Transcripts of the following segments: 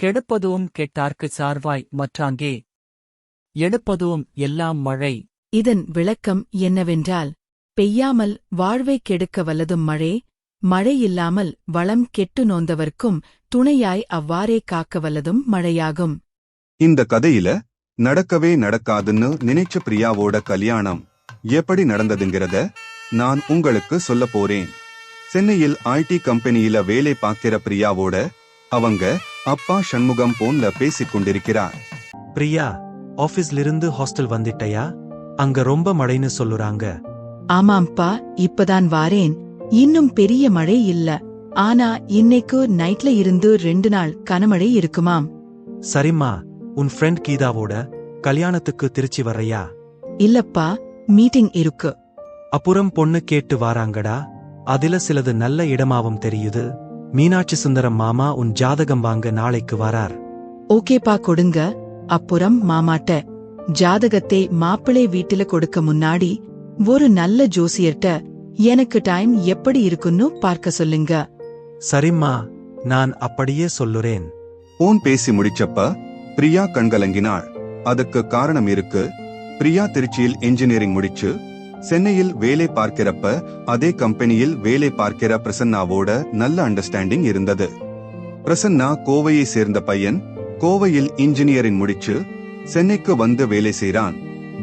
கெடுப்பதும் கெட்டார்க்குச் சார்வாய் மற்றாங்கே எடுப்பதும் எல்லாம் மழை. இதன் விளக்கம் என்னவென்றால், பெய்யாமல் வாழ்வைக் கெடுக்க வல்லதும் மழே, மழையில்லாமல் வளம் கெட்டு நோந்தவர்க்கும் துணையாய் அவ்வாறே காக்க வல்லதும் மழையாகும். இந்த கதையில நடக்கவே நடக்காதுன்னு நினைச்ச பிரியாவோட கல்யாணம் எப்படி நடந்ததுங்கிறத நான் உங்களுக்கு சொல்ல போறேன். சென்னையில் ஐடி கம்பெனியில வேலை பார்க்கிற பிரியாவோட அவங்க அப்பா சண்முகம் போன்ல பேசிக் கொண்டிருக்கிறார். பிரியா, ஆபீஸ்லிருந்து ஹாஸ்டல் வந்துட்டயா? அங்க ரொம்ப மழைன்னு சொல்லுறாங்க. ஆமாம்பா, இப்பதான் வாரேன். இன்னும் பெரிய மழை இல்ல. ஆனா இன்னைக்கு நைட்ல இருந்து 2 நாள் கனமழை இருக்குமாம். சரிம்மா, உன் ஃப்ரெண்ட் கீதாவோட கல்யாணத்துக்கு திருச்சி வர்றையா? இல்லப்பா, மீட்டிங் இருக்கு. அப்புறம் பொண்ணு கேட்டு வாராங்கடா. அதுல சிலது நல்ல இடமாவும் தெரியுது. மீனாட்சி சுந்தரம் மாமா உன் ஜாதகம் வாங்க நாளைக்கு வரார். ஓகேப்பா, கொடுங்க. அப்புறம் மாமாட்ட ஜாதகத்தை மாப்பிளை வீட்டுல கொடுக்க முன்னாடி ஒரு நல்ல ஜோசியர்ட்ட எனக்கு டைம் எப்படி இருக்குன்னு பார்க்க சொல்லுங்க. சரிம்மா, நான் அப்படியே சொல்லுறேன். போன் பேசி முடிச்சப்ப பிரியா கண்கலங்கினாள். அதுக்கு காரணம் இருக்கு. பிரியா திருச்சியில் இன்ஜினியரிங் முடிச்சு சென்னையில் வேலை பார்க்கிறப்ப அதே கம்பெனியில் வேலை பார்க்கிற பிரசன்னாவோட நல்ல அண்டர்ஸ்டாண்டிங் இருந்தது. பிரசன்னா கோவையை சேர்ந்த பையன். கோவையில் இன்ஜினியரிங் முடிச்சு சென்னைக்கு வந்து வேலை செய்றான்.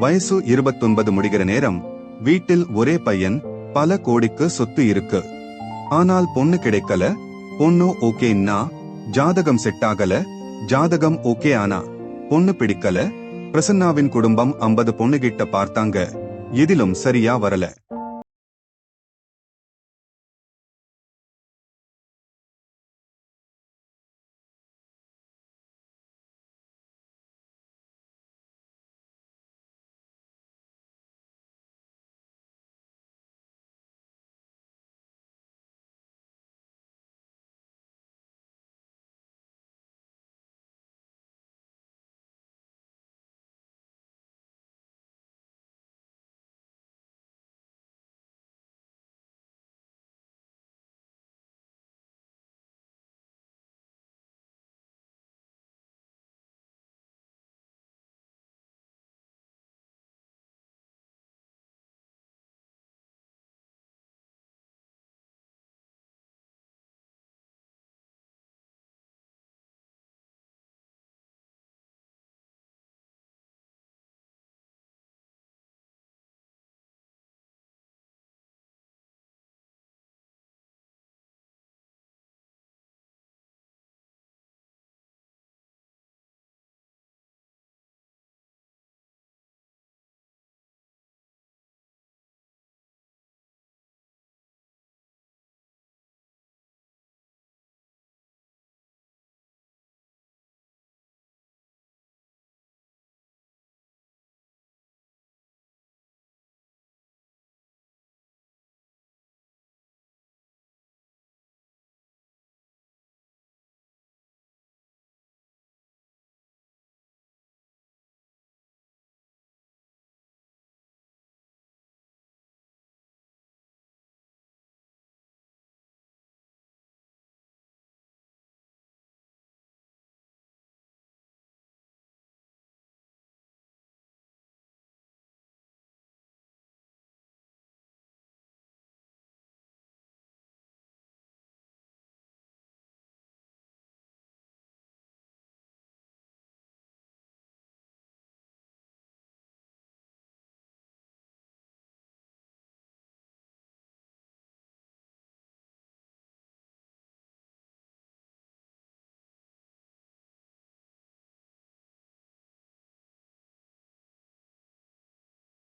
வயசு 29 முடிகிற நேரம். வீட்டில் ஒரே பையன், பல கோடிக்கு சொத்து இருக்கு. ஆனால் பொண்ணு கிடைக்கல. பொண்ணு ஓகேன்னா ஜாதகம் செட் ஆகல. ஜாதகம் ஓகே ஆனா பொண்ணு பிடிக்கல. பிரசன்னாவின் குடும்பம் 50 பொண்ணுகிட்ட பார்த்தாங்க. எதிலும் சரியா வரல.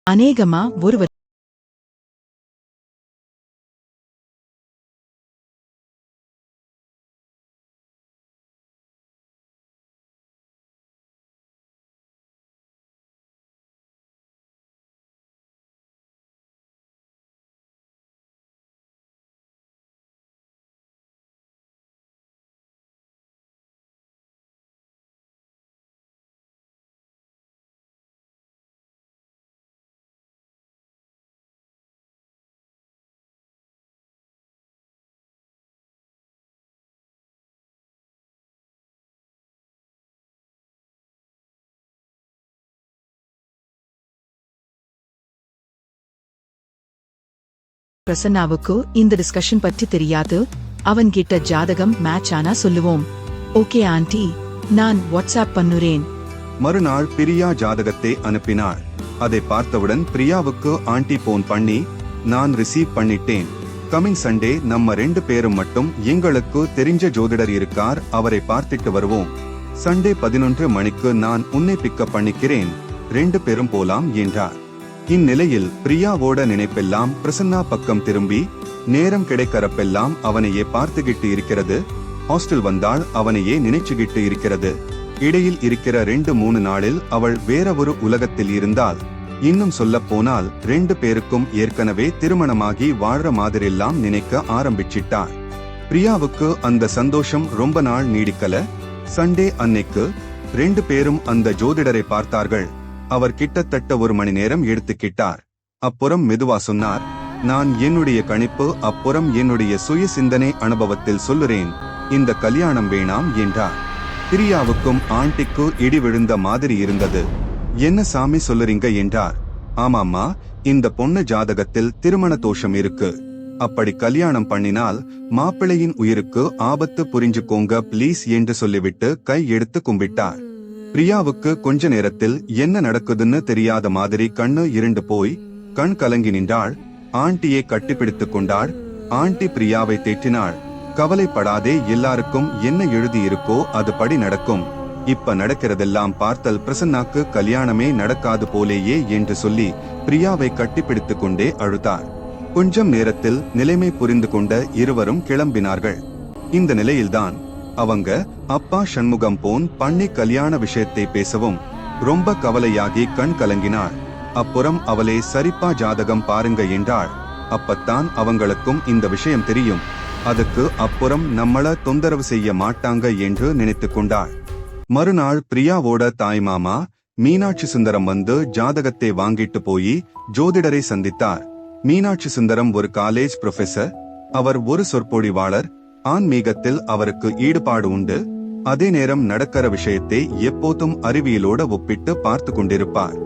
அநேகமா ஒரு பிரசன்னாவுக்கு இந்த டிஸ்கஷன் பற்றி தெரியாது. அவன்கிட்ட ஜாதகம் மேட்ச் ஆனா சொல்லுவோம். ஓகே ஆண்டி, நான் வாட்ஸ்அப் பண்ணுறேன். மறுநாள் பிரியா ஜாதகத்தை அனுப்பினாள். அதை பார்த்தவுடன் பிரியாவுக்கு ஆண்டி போன் பண்ணி, நான் ரிசீவ் பண்ணிட்டேன். கமிங் சண்டே நம்ம 2 பேரும் மட்டும் எங்களுக்கு தெரிஞ்ச ஜோதிடர் இருக்கார், அவரை பார்த்துட்டு வருவோம். சண்டே 11 மணிக்கு நான் உன்னை பிக்கப் பண்ணிக்கிறேன், 2 பேரும் போலாம் என்றார். இந்நிலையில் பிரியாவோட நினைப்பெல்லாம் பிரசன்னா பக்கம் திரும்பி, நேரம் கிடைக்கிறப்பெல்லாம் அவனையே பார்த்துகிட்டு இருக்கிறது. ஹாஸ்டல் வந்தால் அவனையே நினைச்சுகிட்டு இருக்கிறது. இடையில் இருக்கிற 2-3 நாளில் அவள் வேற ஒரு உலகத்தில் இருந்தாள். இன்னும் சொல்ல போனால் 2 பேருக்கும் ஏற்கனவே திருமணமாகி வாழ்ற மாதிரிலாம் நினைக்க ஆரம்பிச்சிட்டாள். பிரியாவுக்கு அந்த சந்தோஷம் ரொம்ப நாள் நீடிக்கல. சண்டே அன்னைக்கு 2 பேரும் அந்த ஜோதிடரை பார்த்தார்கள். அவர் கிட்டத்தட்ட 1 மணி நேரம் எடுத்துக்கிட்டார். அப்புறம் மெதுவா சொன்னார், நான் என்னுடைய கணிப்பு, அப்புறம் என்னுடைய சுய சிந்தனை அனுபவத்தில் சொல்லுறேன், இந்த கல்யாணம் வேணாம் என்றார். பிரியாவுக்கும் ஆண்டிக்கு இடி விழுந்த மாதிரி இருந்தது. என்ன சாமி சொல்லுறீங்க என்றார். ஆமாம்மா, இந்த பொண்ணு ஜாதகத்தில் திருமண தோஷம் இருக்கு. அப்படி கல்யாணம் பண்ணினால் மாப்பிள்ளையின் உயிருக்கு ஆபத்து, புரிஞ்சுக்கோங்க ப்ளீஸ் என்று சொல்லிவிட்டு கை எடுத்து கும்பிட்டார். பிரியாவுக்கு கொஞ்ச நேரத்தில் என்ன நடக்குதுன்னு தெரியாத மாதிரி கண்ணு இருண்டு போய் கண் கலங்கி நின்றாள். ஆண்டியை கட்டிப்பிடித்துக் கொண்டாள். ஆண்டி பிரியாவை தேற்றினாள். கவலைப்படாதே, எல்லாருக்கும் என்ன எழுதி இருக்கோ அது படி நடக்கும். இப்ப நடக்கிறதெல்லாம் பார்த்தல் பிரசன்னாக்கு கல்யாணமே நடக்காது போலேயே என்று சொல்லி பிரியாவை கட்டிப்பிடித்துக் கொண்டே அழுதார். கொஞ்சம் நேரத்தில் நிலைமை புரிந்து கொண்ட இருவரும் கிளம்பினார்கள். இந்த நிலையில்தான் அவங்க அப்பா சண்முகம் போன் பண்ணி கல்யாண விஷயத்தை பேசவும் ரொம்ப கவலையாகி கண் கலங்கினாள். அப்புறம் அவளே சரிப்பா ஜாதகம் பாருங்க என்றாள். அப்பத்தான் அவங்களுக்கும் இந்த விஷயம் தெரியும். அதுக்கு அப்புறம் நம்மள தொந்தரவு செய்ய மாட்டாங்க என்று நினைத்து கொண்டாள். மறுநாள் பிரியாவோட தாய்மாமா மீனாட்சி சுந்தரம் வந்து ஜாதகத்தை வாங்கிட்டு போய் ஜோதிடரை சந்தித்தார். மீனாட்சி சுந்தரம் ஒரு காலேஜ் ப்ரொஃபசர். அவர் ஒரு சொற்பொழிவாளர். ஆன்மீகத்தில் அவருக்கு ஈடுபாடு உண்டு. அதே நேரம் நடக்கிற விஷயத்தை எப்போதும் அறிவியலோட ஒப்பிட்டு பார்த்து கொண்டிருப்பார்.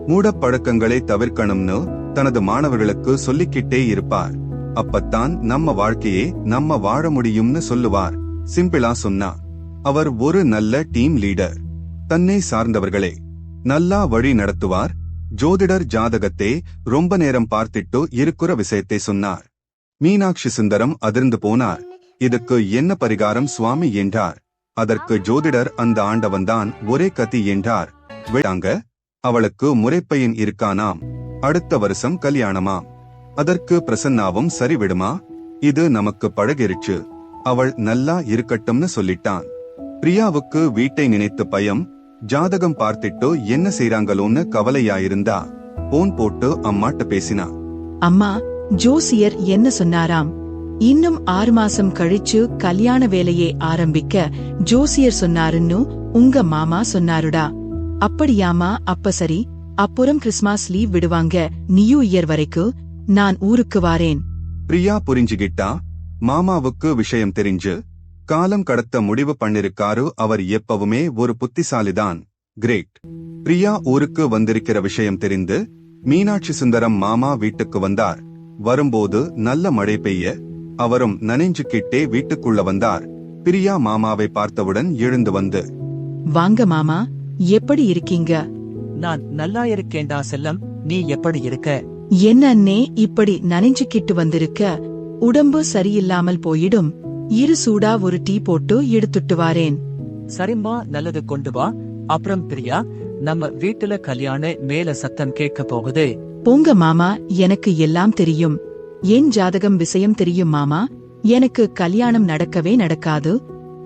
மூடப்பழக்கங்களை தவிர்க்கணும்னு தனது மாணவர்களுக்கு சொல்லிக்கிட்டே இருப்பார். அப்பத்தான் நம்ம வாழ்க்கையே நம்ம வாழ முடியும்னு சொல்லுவார். சிம்பிளா சொன்னா, அவர் ஒரு நல்ல டீம் லீடர். தன்னை சார்ந்தவர்களே நல்லா வழி நடத்துவார். ஜோதிடர் ஜாதகத்தை ரொம்ப நேரம் பார்த்திட்டு இருக்கிற விஷயத்தை சொன்னார். மீனாட்சி சுந்தரம் அதிர்ந்து போனார். இதுக்கு என்ன பரிகாரம் சுவாமி என்றார். அதற்கு ஜோதிடர், அந்த ஆண்டவன்தான் ஒரே கதி என்றார். விடாங்க, அவளுக்கு முறைப்பையன் இருக்கானாம், அடுத்த வருஷம் கல்யாணமாம். அதற்கு பிரசன்னாவும் சரி விடுமா, இது நமக்கு பழகிருச்சு, அவள் நல்லா இருக்கட்டும்னு சொல்லிட்டான். பிரியாவுக்கு வீட்டை நினைத்து பயம். ஜாதகம் பார்த்திட்டு என்ன செய்றாங்களோன்னு கவலையாயிருந்தா. போன் போட்டு அம்மாட்ட பேசினா. அம்மா, ஜோசியர் என்ன சொன்னாராம்? இன்னும் 6 மாசம் கழிச்சு கல்யாண வேலையை ஆரம்பிக்க ஜோசியர் சொன்னாருன்னு உங்க மாமா சொன்னாருடா. அப்படியாமா? அப்ப சரி. அப்புறம் கிறிஸ்மஸ் லீவ் விடுவாங்க, நியூ இயர் வரைக்கும் நான் ஊருக்கு வாரேன். பிரியா புரிஞ்சுகிட்டா. மாமாவுக்கு விஷயம் தெரிஞ்சு காலம் கடத்த முடிவு பண்ணிருக்காரு. அவர் எப்பவுமே ஒரு புத்திசாலிதான். கிரேட். பிரியா ஊருக்கு வந்திருக்கிற விஷயம் தெரிந்து மீனாட்சி சுந்தரம் மாமா வீட்டுக்கு வந்தார். வரும்போது நல்ல மழை பெய்ய அவரும் நனைஞ்சுக்கிட்டே வீட்டுக்குள்ள வந்தார். பிரியா மாமாவை பார்த்தவுடன் எழுந்து வந்து, வாங்க மாமா, எப்படி இருக்கீங்க? நான் நல்லா இருக்கேன்டா செல்லம், நீ எப்படி இருக்க? என்ன அண்ணே இப்படி நனைஞ்சுக்கிட்டு வந்திருக்க? உடம்பு சரியில்லாமல் போயிடும். இரு சூடா ஒரு டீ போட்டு எடுத்துட்டு வாரேன். சரிம்மா, நல்லது கொண்டு வா. அப்புறம் பிரியா, நம்ம வீட்டுல கல்யாண மேல சத்தம் கேட்க போகுது. போங்க மாமா, எனக்கு எல்லாம் தெரியும். என் ஜாதகம் விஷயம் தெரியும் மாமா. எனக்கு கல்யாணம் நடக்கவே நடக்காது.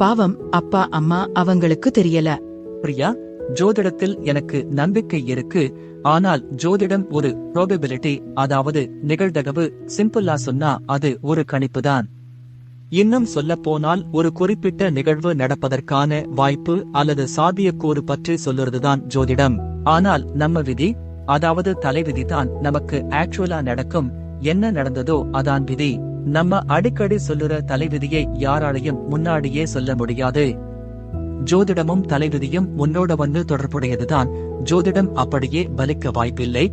பாவம் அப்பா அம்மா, அவங்களுக்கு தெரியல. பிரியா, ஜோதிடத்தில் எனக்கு நம்பிக்கை இருக்கு. ஆனால் ஜோதிடம் ஒரு ப்ராபபிலிட்டி, அதாவது நிகழ்தகவு. சிம்பிளா சொன்னா அது ஒரு கணிப்புதான். இன்னும் சொல்ல போனால் ஒரு குறிப்பிட்ட நிகழ்வு நடப்பதற்கான வாய்ப்பு அல்லது சாத்தியக்கூறு பற்றி சொல்லுறதுதான் ஜோதிடம். ஆனால் நம்ம விதி, அதாவது தலைவிதி தான் நமக்கு ஆக்சுவலா நடக்கும். என்ன நடந்ததோ அதான் விதி. நம்ம அடிக்கடி சொல்லுற தலைவிதியை யாராலையும் முன்னாடியே சொல்ல முடியாது. ஜோதிடமும் தலைவிதியும் முன்னோட வந்து தொடர்புடையதுதான். ஜோதிடம் அப்படியே பலிக்க வாய்ப்பில்லை.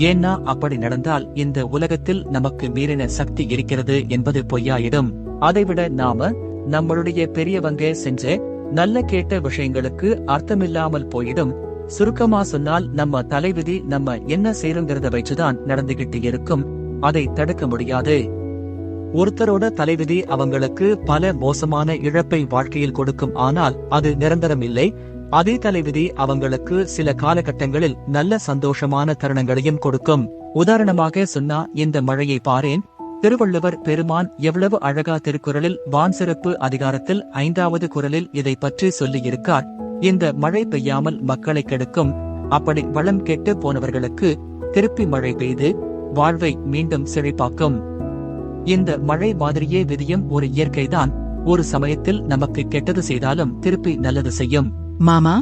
ஏன்னா அப்படி நடந்தால் இந்த உலகத்தில் நமக்கு மீறின சக்தி இருக்கிறது என்பது பொய்யாயிடும். அதைவிட நாம நம்மளுடைய பெரியவங்க செஞ்ச நல்ல கேட்ட விஷயங்களுக்கு அர்த்தமில்லாமல் போயிடும். சுருக்கமா சொன்னால் நம்ம தலைவிதி நம்ம என்ன செய்யறோங்கிறத வச்சுதான் நடந்துகிட்டு இருக்கும். அதை தடுக்க முடியாது. ஒருத்தரோட தலைவிதி அவங்களுக்கு பல மோசமான இழப்பை வாழ்க்கையில் கொடுக்கும். ஆனால் அது நிரந்தரம் இல்லை. அதே தலைவிதி அவங்களுக்கு சில காலகட்டங்களில் நல்ல சந்தோஷமான தருணங்களையும் கொடுக்கும். உதாரணமாக சொன்னா இந்த மழையை பாரேன். திருவள்ளுவர் பெருமான் எவ்வளவு அழகா திருக்குறளில் வான் சிறப்பு அதிகாரத்தில் 5வது குறளில் இதை பற்றி சொல்லியிருக்கார். இந்த மழை பெய்யாமல் மக்களை கெடுக்கும். அப்படி வளம் கெட்டு போனவர்களுக்கு திருப்பி மழை பெய்து வாழ்வை மீண்டும் செழிப்பாக்கும். இந்த மழை மாதிரியே விதியும் ஒரு இயற்கைதான். ஒரு சமயத்தில் நமக்கு கெட்டது செய்தாலும் திருப்பி நல்லது செய்யும். மாமா,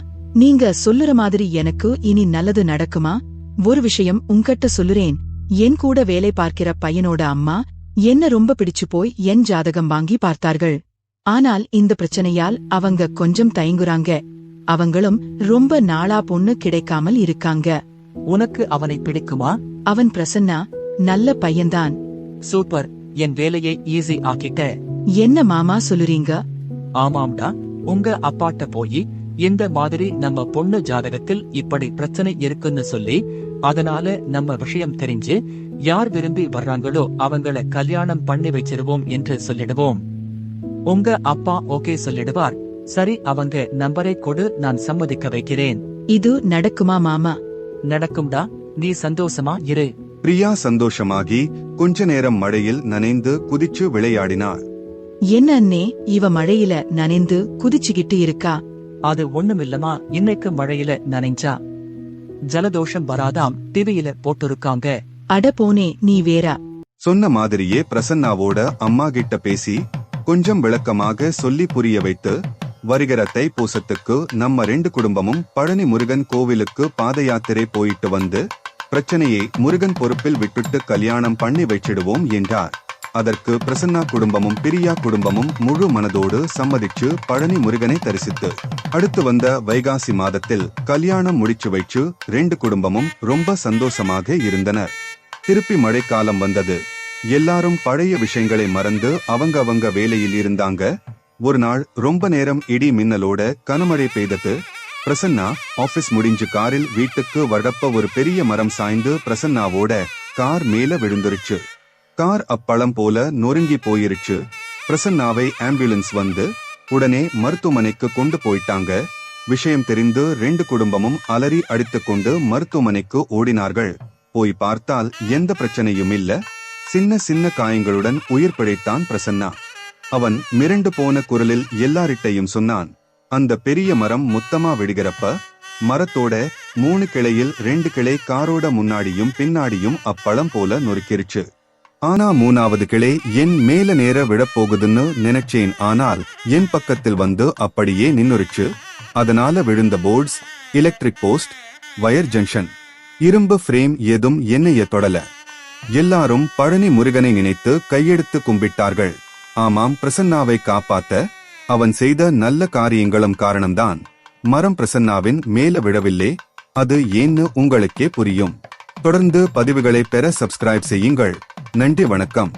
நீங்க சொல்லுற மாதிரி எனக்கு இனி நல்லது நடக்குமா? ஒரு விஷயம் உங்ககிட்ட சொல்லுறேன். என் கூட வேலை பார்க்கிற பையனோட அம்மா என்ன ரொம்ப பிடிச்சு போய் என் ஜாதகம் வாங்கி பார்த்தார்கள். ஆனால் இந்த பிரச்சனையால் அவங்க கொஞ்சம் தயங்குறாங்க. அவங்களும் ரொம்ப நாளா பொண்ணு கிடைக்காமல் இருக்காங்க. உனக்கு அவனை பிடிக்குமா? அவன் பிரசன்னா நல்ல பையன்தான். சூப்பர், என் வேலையை ஈஸி ஆக்கிட்ட. என்ன மாமா சொல்லுறீங்க? ஆமாம்டா, உங்க அப்பாட்ட போய் இந்த மாதிரி நம்ம பொண்ணு ஜாதகத்தில் இப்படி பிரச்சனை இருக்குன்னு சொல்லி, அதனால நம்ம விஷயம் தெரிஞ்சு யார் விரும்பி வர்றாங்களோ அவங்கள கல்யாணம் பண்ணி வச்சிருவோம் என்று சொல்லிடுவோம். உங்க அப்பா ஓகே சொல்லிடுவார். சரி, அவங்க நம்பரை கொடு, நான் சம்மதிக்க வைக்கிறேன். இது நடக்குமா மாமா? நடக்கும்டா, நீ சந்தோஷமா இரு. பிரியா சந்தோஷமாகி கொஞ்ச நேரம் மழையில் நனைந்து குதிச்சு விளையாடினாள். என்ன அண்ணே, இவ மழையில நனைந்து குதிச்சுகிட்டு இருக்கா? அது ஒண்ணுமில்லமா, இன்னைக்கு மழையில நனைஞ்சா ஜலதோஷம் வராதாம், டிவியில போட்டிருக்காங்க. அட போனே, நீ வேறா. சொன்ன மாதிரியே பிரசன்னாவோட அம்மா கிட்ட பேசி கொஞ்சம் விளக்கமாக சொல்லி புரிய வைத்து, வருகிற தைப்பூசத்துக்கு நம்ம 2 குடும்பமும் பழனி முருகன் கோவிலுக்கு பாத யாத்திரை போயிட்டு வந்து பிரச்சனையை முருகன் பொறுப்பில் விட்டுட்டு கல்யாணம் பண்ணி வச்சிடுவோம் என்றார். அதற்கு பிரசன்னா குடும்பமும் பிரியா குடும்பமும் முழு மனதோடு சம்மதிச்சு பழனி முருகனை தரிசித்து அடுத்து வந்த வைகாசி மாதத்தில் கல்யாணம் முடிச்சு வைச்சு 2 குடும்பமும் ரொம்ப சந்தோஷமாக இருந்தனர். திருப்பி மழைக்காலம் வந்தது. எல்லாரும் பழைய விஷயங்களை மறந்து அவங்க வேலையில் இருந்தாங்க. ஒரு நாள் ரொம்ப நேரம் இடி மின்னலோட கனமழை பெய்தது. பிரசன்னா ஆபீஸ் முடிஞ்சு காரில் வீட்டுக்கு வரப்ப ஒரு பெரிய மரம் சாய்ந்து பிரசன்னாவோட கார் மேல விழுந்துருச்சு. கார் அப்பளம் போல நொறுங்கி போயிருச்சு. பிரசன்னாவை ஆம்புலன்ஸ் வந்து உடனே மருத்துவமனைக்கு கொண்டு போயிட்டாங்க. விஷயம் தெரிந்து 2 குடும்பமும் அலறி அடித்துக்கொண்டு மருத்துவமனைக்கு ஓடினார்கள். போய் பார்த்தால் எந்த பிரச்சனையும் இல்ல. சின்ன சின்ன காயங்களுடன் உயிர் பிழைத்தான் பிரசன்னா. அவன் மிரண்டு போன குரலில் எல்லாரிட்டையும் சொன்னான். அந்த பெரிய மரம் மொத்தமா விடுகிறப்ப மரத்தோட 3 கிளையில் 2 கிளை காரோட முன்னாடியும் பின்னாடியும் அப்பளம் போல நொறுக்கிருச்சு. ஆனா 3வது கிளை என் மேல நேர விழப்போகுதுன்னு நினைச்சேன். ஆனால் என் பக்கத்தில் வந்து அப்படியே நின்னுருச்சு. அதனால விழுந்த boards, electric post, wire junction, இரும்பு ஃப்ரேம் ஏதும் என்னைய தொடல. எல்லாரும் பழனி முருகனை நினைத்து கையெடுத்து கும்பிட்டார்கள். ஆமாம், பிரசன்னாவை காப்பாத்த அவன் செய்த நல்ல காரியங்களும் காரணம்தான். மரம் பிரசன்னாவின் மேல விழவில்லை. அது ஏன்னு உங்களுக்கே புரியும். தொடர்ந்து பதிவுகளை பெற சப்ஸ்கிரைப் செய்யுங்கள். நன்றி, வணக்கம்.